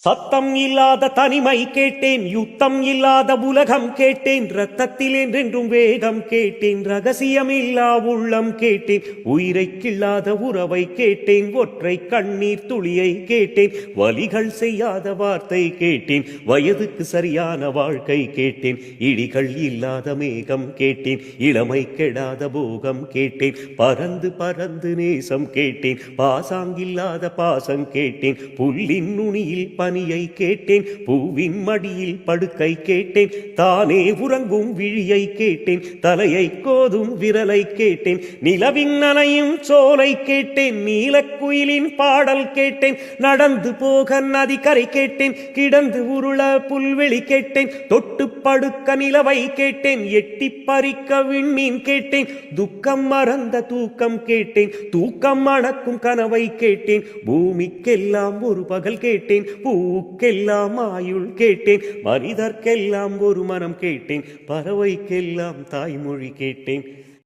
சத்தம் இல்லாத தனிமை கேட்டேன், யுத்தம் இல்லாத உலகம் கேட்டேன், இரத்தத்தில் என்றென்றும் வேகம் கேட்டேன், ரகசியமில்லா உள்ளம் கேட்டேன், உயிரை கிள்ளாத உறவை கேட்டேன், ஒற்றை கண்ணீர் துளியை கேட்டேன், வலிகள் செய்யாத வார்த்தை கேட்டேன், வயதுக்கு சரியான வாழ்க்கை கேட்டேன், இடிகள் இல்லாத மேகம் கேட்டேன், இளமை கெடாத போகம் கேட்டேன், பறந்து பறந்து நேசம் கேட்டேன், பாசாங்கில்லாத பாசம் கேட்டேன், புல்லின் நுனியில் பனியை கேட்டேன், பூவின் மடியில் படுக்கை கேட்டேன், தானே உறங்கும் விழியை கேட்டேன், தலையை கோதும் விரலை கேட்டேன், நிலவின் நனையும் சோலை கேட்டேன், நீலக்குயிலின் பாடல் கேட்டேன், நடந்து போக நதிக்கரை கேட்டேன், கிடந்து உருள புல்வெளி கேட்டேன், தொட்டு படுக்க நிலவை கேட்டேன், எட்டி பறிக்க விண்மீன் கேட்டேன், துக்கம் மறந்த தூக்கம் கேட்டேன், தூக்கம் மணக்கும் கனவை கேட்டேன், பூமிக்கெல்லாம் ஒரு பகல் கேட்டேன், பூக்கெல்லாம் ஆயுள் கேட்டேன், மனிதர்க்கெல்லாம் ஒரு மனம் கேட்டேன், பறவைக்கெல்லாம் தாய்மொழி கேட்டேன்.